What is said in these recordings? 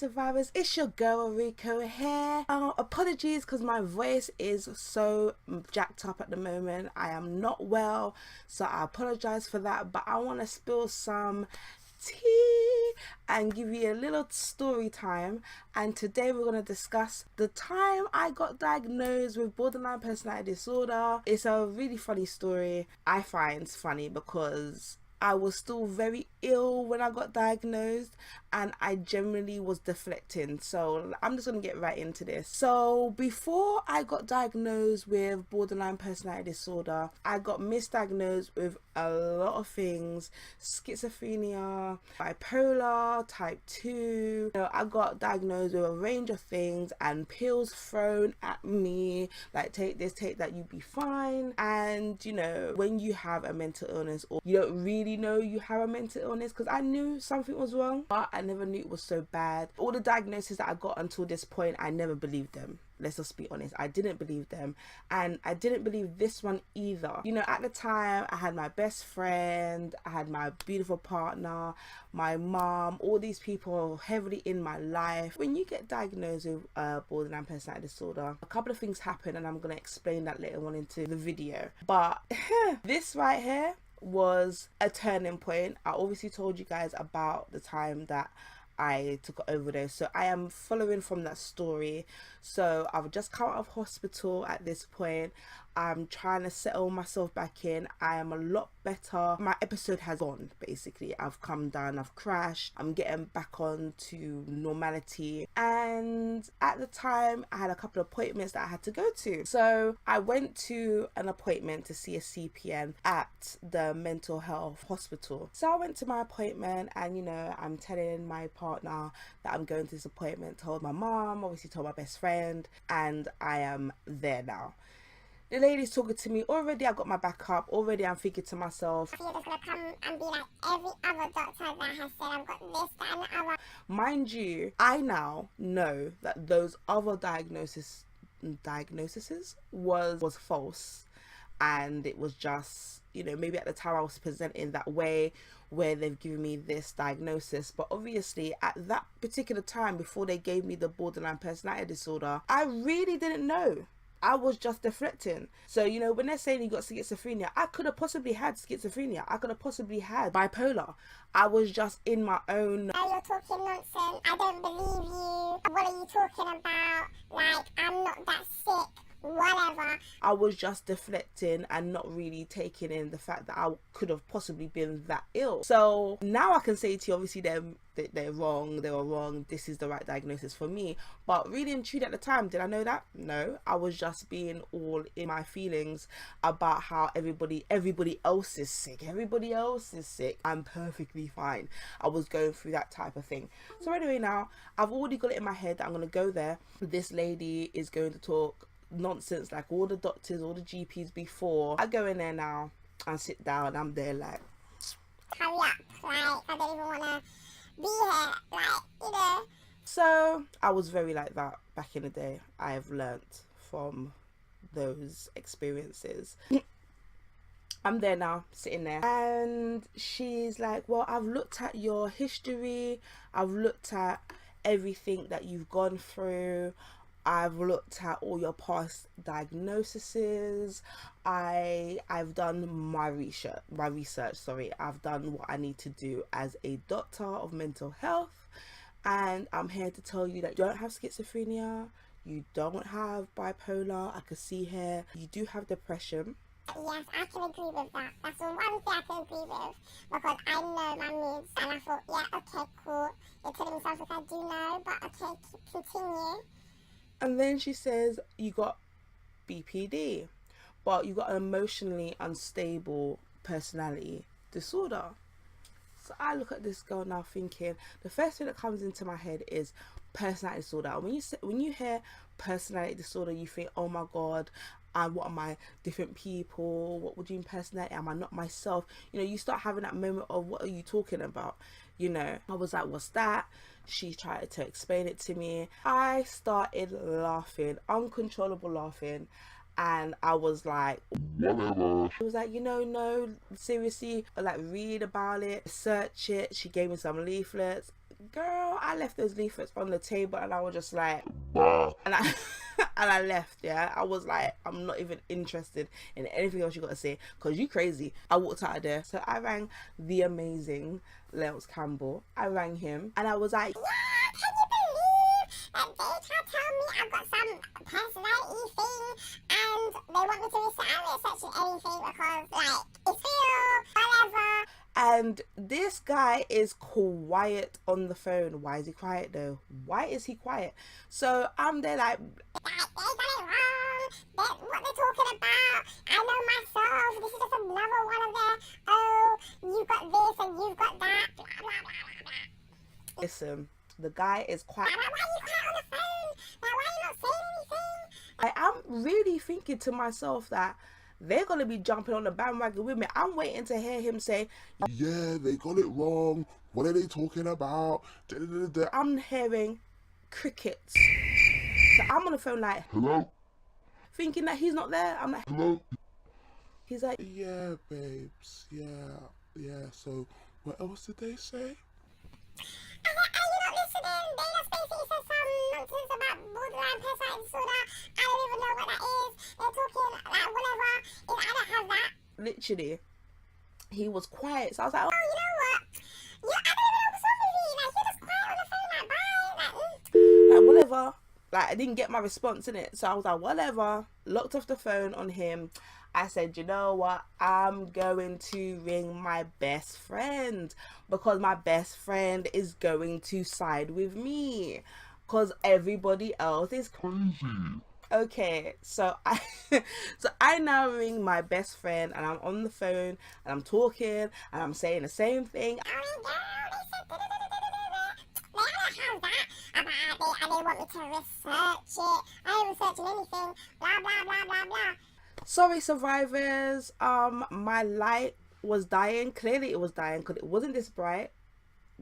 survivors, it's your girl Rico here. Apologies because my voice is so jacked up at the moment. I am not well, so I apologize for that, but I want to spill some tea and give you a little story time. And today we're going to discuss the time I got diagnosed with borderline personality disorder. It's a really funny story. I find it's funny because I was still very ill when I got diagnosed and I generally was deflecting. So I'm just going to get right into this. So before I got diagnosed with borderline personality disorder, I got misdiagnosed with a lot of things: schizophrenia, bipolar, type 2. I got diagnosed with a range of things and pills thrown at me like, take this, take that, you'll be fine. And when you have a mental illness, or you don't really know you have a mental illness, because I knew something was wrong, but I never knew it was so bad. All the diagnoses that I got until this point, I never believed them. Let's just be honest, I didn't believe them, and I didn't believe this one either. At the time, I had my best friend, I had my beautiful partner, my mom, all these people heavily in my life. When you get diagnosed with borderline personality disorder, a couple of things happen, and I'm going to explain that later on into the video. But this right here was a turning point. I obviously told you guys about the time that I took an overdose, so I am following from that story. So I've just come out of hospital at this point. I'm trying to settle myself back in. I am a lot better. My episode has gone, basically. I've come down, I've crashed, I'm getting back on to normality. And at the time, I had a couple of appointments that I had to go to. So I went to an appointment to see a CPN at the mental health hospital. So I went to my appointment, and I'm telling my partner that I'm going to this appointment, told my mom, obviously told my best friend, and I am there now. The lady's talking to me. Already I got my back up. Already I'm thinking to myself, you're just going to come and be like every other doctor that has said I've got this, that and the other. Mind you, I now know that those other diagnoses was false. And it was just, maybe at the time I was presenting that way where they've given me this diagnosis. But obviously at that particular time, before they gave me the borderline personality disorder, I really didn't know. I was just deflecting. So, when they're saying you got schizophrenia, I could have possibly had schizophrenia. I could have possibly had bipolar. I was just in my own... Oh, you're talking nonsense. I don't believe you. What are you talking about? Like, I'm not that sick. Whatever. I was just deflecting and not really taking in the fact that I could have possibly been that ill. So now I can say to you, obviously they're wrong, they were wrong, this is the right diagnosis for me. But really and truly at the time, did I know that? No. I was just being all in my feelings about how everybody else is sick. Everybody else is sick. I'm perfectly fine. I was going through that type of thing. So anyway, now I've already got it in my head that I'm going to go there. This lady is going to talk nonsense like all the doctors, all the GPs before. I go in there now and sit down. I'm there like, hurry up, like I don't even want to be here, like, So I was very like that back in the day. I have learnt from those experiences. I'm there now, sitting there, and she's like, well, I've looked at your history, I've looked at everything that you've gone through, I've looked at all your past diagnoses. I've done my research. I've done what I need to do as a doctor of mental health, and I'm here to tell you that you don't have schizophrenia, you don't have bipolar. I can see here you do have depression. Yes, I can agree with that. That's the one thing I can agree with, because I know my needs, and I thought, yeah, okay, cool. You're telling me something I do know, but okay, continue. And then she says, you got BPD, but you got an emotionally unstable personality disorder. So I look at this girl now thinking, the first thing that comes into my head is personality disorder. And when you hear personality disorder, you think, oh my God, what am I, different people? What would you mean personality? Am I not myself? You start having that moment of, what are you talking about? I was like, what's that? She tried to explain it to me. I started laughing, uncontrollable laughing. And I was like, whatever. she was like, no, seriously, like, read about it, search it. She gave me some leaflets. Girl, I left those leaflets on the table and I was just like, Bah. and I and I left. Yeah, I was like, I'm not even interested in anything else you got to say because you crazy. I walked out of there. So I rang the amazing Lels Campbell. I rang him and I was like, yeah, can you believe that they tried to tell me I've got some personality thing and they want me to reset searching anything because, like, it's real, whatever. and this guy is quiet on the phone. Why is he quiet though? Why is he quiet? So I'm there like, They got it wrong. What they're talking about. I know myself. This is just another one of their, oh, you've got this and you've got that. Blah, blah, blah, blah, blah. listen, the guy is quiet. Why are you quiet on the phone? Like, why are you not saying anything? I'm really thinking to myself that they're going to be jumping on the bandwagon with me. I'm waiting to hear him say, Yeah, they got it wrong. What are they talking about? Da-da-da-da. I'm hearing crickets. So I'm on the phone like, Hello? thinking that he's not there. I'm like, Hello? he's like, Yeah, babes. Yeah. So, what else did they say? Are you not listening? They just basically said some nonsense about borderline personality disorder. I don't even know what that is. They're talking like whatever. I don't have that. literally, he was quiet. So I was like, Oh, you know what? I don't even know what's wrong with you. Like, you're just quiet on the phone, like, bye. like whatever. Like, I didn't get my response in it. So I was like, whatever. Locked off the phone on him. I said, you know what? I'm going to ring my best friend because my best friend is going to side with me because everybody else is Crazy. okay. So I now ring my best friend and I'm on the phone and I'm talking and I'm saying the same thing. Oh, girl, they said they don't have that about it and they want me to research it. I ain't researching anything. Blah, blah, blah, blah, blah. Sorry, survivors. My light was dying. Clearly, it was dying because it wasn't this bright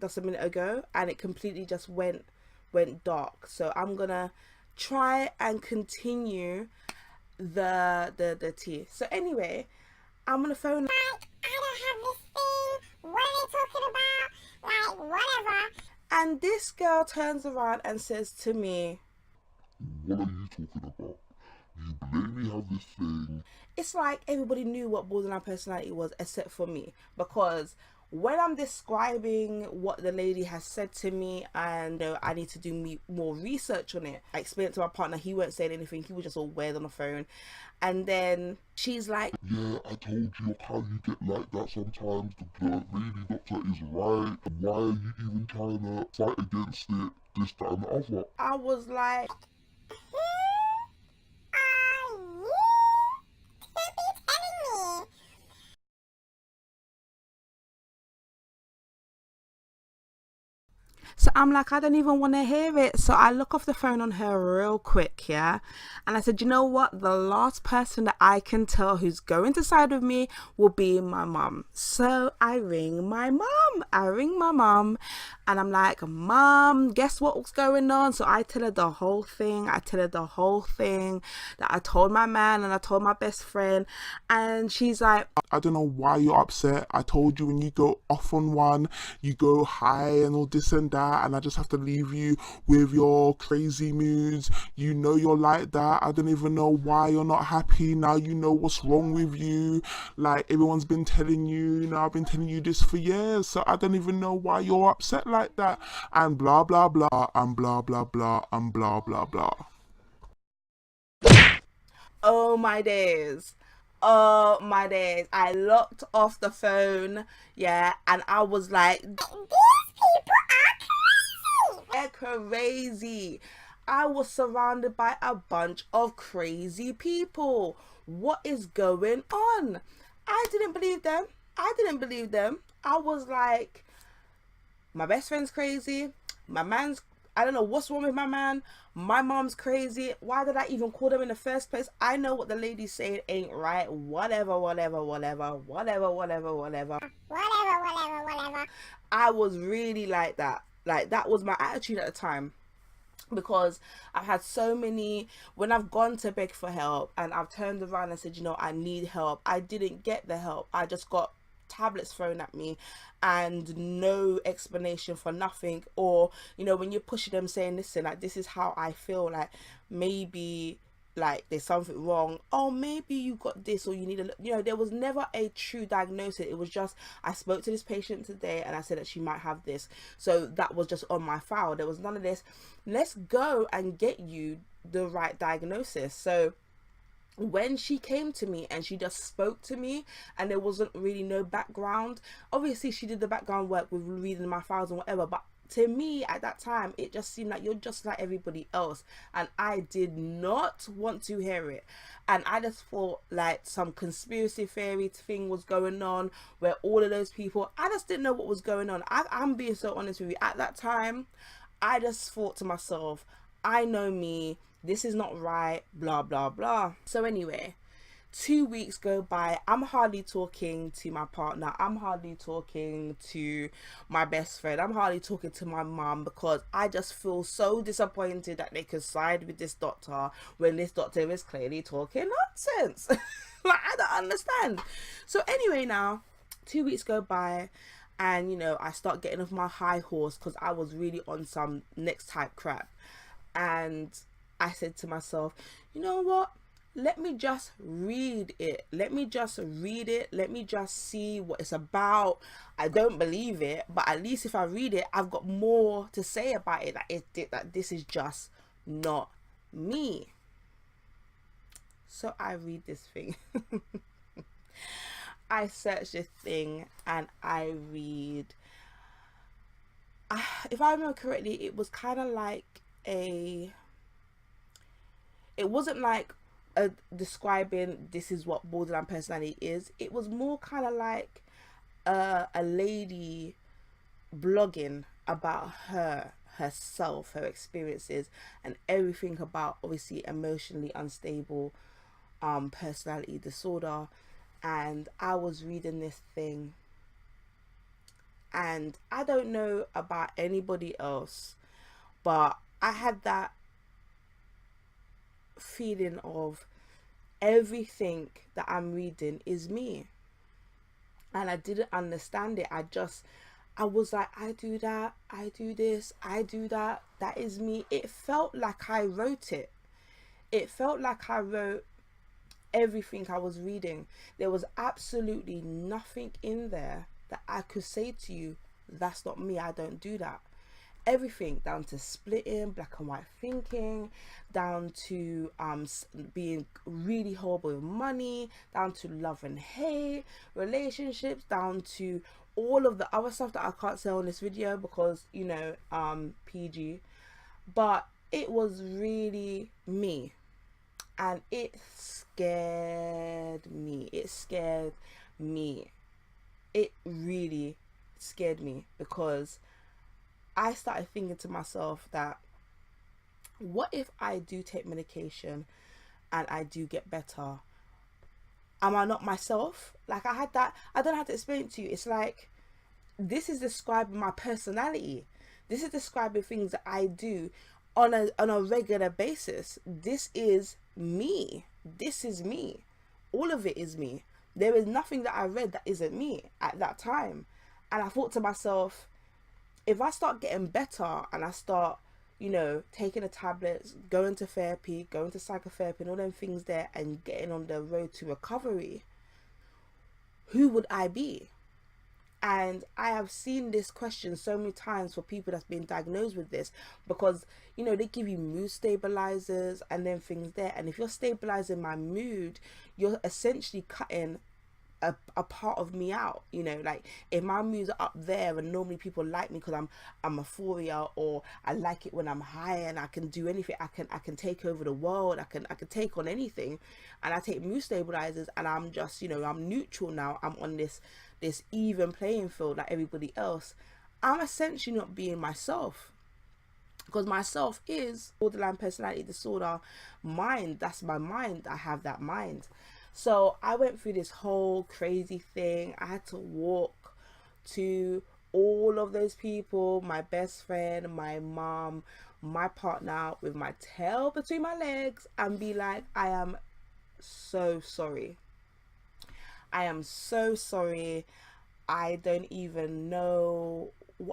just a minute ago, and it completely just went dark. So I'm gonna try and continue the tea. So anyway, I'm on the phone. Like, I don't have this thing. What are they talking about? Like, whatever. And this girl turns around and says to me, What are you talking about? You blatantly have this thing. it's like everybody knew what borderline personality was except for me, because when I'm describing what the lady has said to me and I need to do more research on it, I explained it to my partner. He weren't saying anything. He was just all weird on the phone. And then she's like, Yeah, I told you how you get like that sometimes. The lady doctor is right. Why are you even trying to fight against it? This, that, and the other. I was like, Who are you to be telling me? so I'm like, I don't even want to hear it. So I look off the phone on her real quick, yeah? And I said, you know what? The last person that I can tell who's going to side with me will be my mum. So I ring my mum. And I'm like, Mum, guess what's going on? So I tell her the whole thing. That I told my man and I told my best friend. And she's like, I don't know why you're upset. I told you when you go off on one, you go high and all this and that, and I just have to leave you with your crazy moods. You know you're like that. I don't even know why you're not happy. Now you know what's wrong with you. Like, everyone's been telling you, I've been telling you this for years, so I don't even know why you're upset like that. And blah, blah, blah, and blah, blah, blah, and blah, blah, blah. oh my days. I locked off the phone, yeah, and I was like, These people are crazy. they're crazy. I was surrounded by a bunch of crazy people. What is going on? I didn't believe them. I was like, my best friend's crazy. My man's, I don't know what's wrong with my man. My mom's crazy. Why did I even call them in the first place? I know what the lady's saying ain't right. Whatever. I was really like that. Like, that was my attitude at the time. because I've had so many, when I've gone to beg for help and I've turned around and said, you know, I need help, I didn't get the help. I just got tablets thrown at me and no explanation for nothing. Or, you know, when you're pushing them saying, listen, like, this is how I feel, like, maybe like there's something wrong, oh maybe you got this, or you need a, you know, there was never a true diagnosis. It was just, I spoke to this patient today and I said that she might have this, so that was just on my file. There was none of this, let's go and get you the right diagnosis. So when she came to me and she just spoke to me and there wasn't really no background, obviously she did the background work with reading my files and whatever, but to me at that time it just seemed like you're just like everybody else, and I did not want to hear it. And I just thought like some conspiracy theory thing was going on where all of those people, I just didn't know what was going on. I'm being so honest with you, at that time I just thought to myself, I know me, this is not right, blah blah blah. So anyway, 2 weeks go by, I'm hardly talking to my partner, I'm hardly talking to my best friend, I'm hardly talking to my mum, because I just feel so disappointed that they could side with this doctor when this doctor is clearly talking nonsense. Like, I don't understand. So anyway, now 2 weeks go by and, you know, I start getting off my high horse because I was really on some next type crap. And I said to myself, you know what? Let me just read it. Let me just read it. Let me just see what it's about. I don't believe it, but at least if I read it, I've got more to say about it. That this is just not me. So I read this thing. I search this thing and I read. If I remember correctly, it was kind of like a. It wasn't like describing this is what borderline personality is. It was more kind of like a lady blogging about herself, her experiences, and everything about obviously emotionally unstable personality disorder. And I was reading this thing, and I don't know about anybody else, but I had that feeling of everything that I'm reading is me, and I didn't understand it. I was like, I do that, I do this, I do that, that is me. It felt like I wrote it. It felt like I wrote everything I was reading. There was absolutely nothing in there that I could say to you, that's not me, I don't do that. Everything, down to splitting, black and white thinking, down to being really horrible with money, down to love and hate, relationships, down to all of the other stuff that I can't say on this video because, you know, PG. But it was really me, and it scared me. It scared me. It really scared me, because I started thinking to myself that, what if I do take medication and I do get better? Am I not myself? Like, I had that, I don't know how to explain it to you. It's like, this is describing my personality. This is describing things that I do on a regular basis. This is me. This is me. All of it is me. There is nothing that I read that isn't me at that time. And I thought to myself, if I start getting better and I start, you know, taking the tablets, going to therapy, going to psychotherapy and all them things there, and getting on the road to recovery, who would I be? And I have seen this question so many times for people that's been diagnosed with this, because, you know, they give you mood stabilizers and then things there. And if you're stabilizing my mood, you're essentially cutting a part of me out. You know, like, if my moods are up there and normally people like me because I'm euphoria, or I like it when I'm high and I can do anything, I can take over the world, I can take on anything, and I take mood stabilizers and I'm just, you know, I'm neutral now, I'm on this even playing field like everybody else, I'm essentially not being myself. Because myself is borderline personality disorder mind. That's my mind. I have that mind. So I went through this whole crazy thing. I had to walk to all of those people, my best friend, my mom, my partner, with my tail between my legs, and be like, I am so sorry. I am so sorry. I don't even know.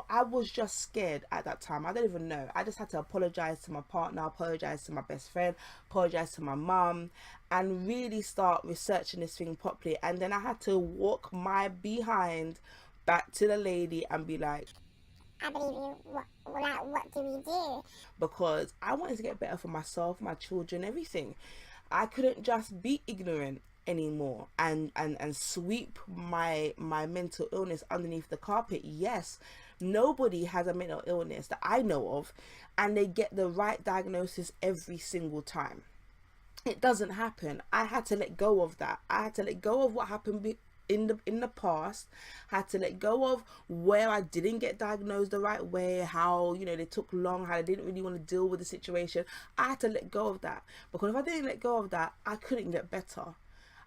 I was just scared at that time. I don't even know. I just had to apologize to my partner, apologize to my best friend, apologize to my mum, and really start researching this thing properly. And then I had to walk my behind back to the lady and be like, I believe you. What do we do? because I wanted to get better for myself, my children, everything. I couldn't just be ignorant anymore and sweep my mental illness underneath the carpet. Yes, nobody has a mental illness that I know of and they get the right diagnosis every single time. It doesn't happen. I had to let go of that. I had to let go of what happened in the past. Had to let go of where I didn't get diagnosed the right way, how, you know, they took long, how I didn't really want to deal with the situation. I had to let go of that, because if I didn't let go of that, I couldn't get better.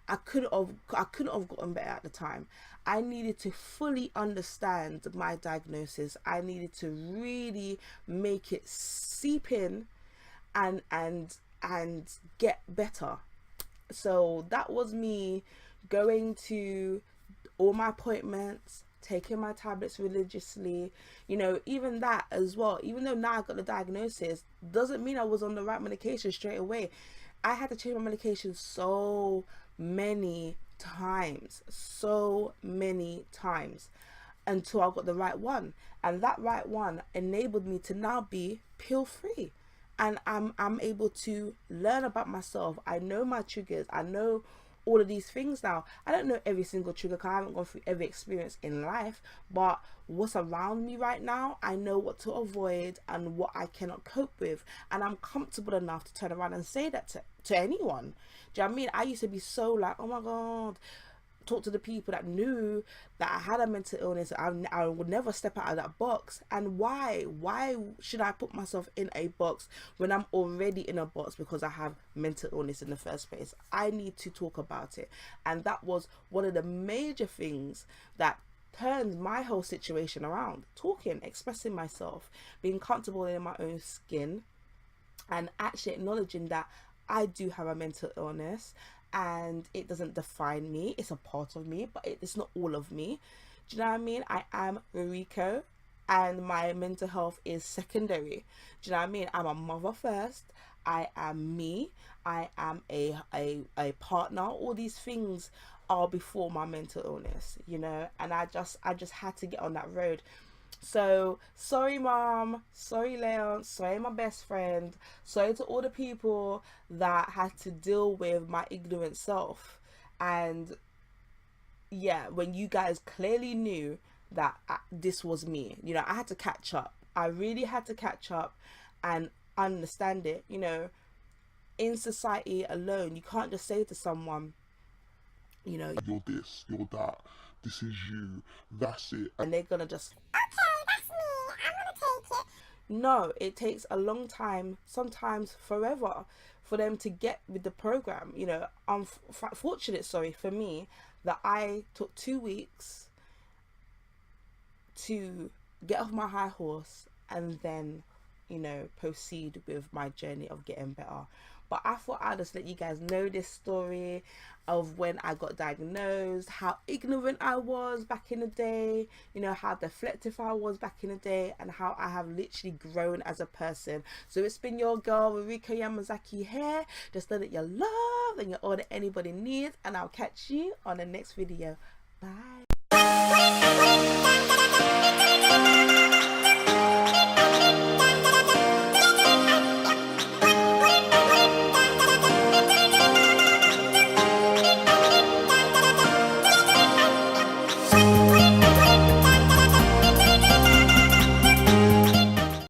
I couldn't have gotten better at the time. I needed to fully understand my diagnosis. I needed to really make it seep in and get better. So that was me going to all my appointments, taking my tablets religiously, you know, even that as well. Even though now I got the diagnosis, doesn't mean I was on the right medication straight away. I had to change my medication so many times until I got the right one. And that right one enabled me to now be pill free. And I'm able to learn about myself. I know my triggers. I know all of these things now. I don't know every single trigger because I haven't gone through every experience in life, but what's around me right now, I know what to avoid and what I cannot cope with, and I'm comfortable enough to turn around and say that to anyone. Do you know what I mean? I used to be so like, oh my god, talk to the people that knew that I had a mental illness. I would never step out of that box. And why should I put myself in a box when I'm already in a box because I have mental illness in the first place? I need to talk about it. And that was one of the major things that turned my whole situation around. Talking, expressing myself, being comfortable in my own skin, and actually acknowledging that I do have a mental illness and it doesn't define me. It's a part of me, but it's not all of me. Do you know what I mean? I am Rico and my mental health is secondary. Do you know what I mean? I'm a mother first. I am me. I am a partner. All these things are before my mental illness, you know, and I just had to get on that road. So sorry mom, sorry Leon, sorry my best friend, sorry to all the people that had to deal with my ignorant self. And yeah, when you guys clearly knew that this was me, you know, I had to catch up. I really had to catch up and understand it. You know, in society alone, you can't just say to someone, you know, You're this, you're that, this is you, that's it. and they're gonna just, Okay, that's me. I'm gonna take it. no, it takes a long time, sometimes forever, for them to get with the program. You know, I'm fortunate, sorry, for me, that I took 2 weeks to get off my high horse and then, you know, proceed with my journey of getting better. But I thought I'd just let you guys know this story of when I got diagnosed, how ignorant I was back in the day, you know, how deflective I was back in the day, and how I have literally grown as a person. So it's been your girl, Rika Yamazaki here. Just know that you're loved and you're all that anybody needs, and I'll catch you on the next video. Bye.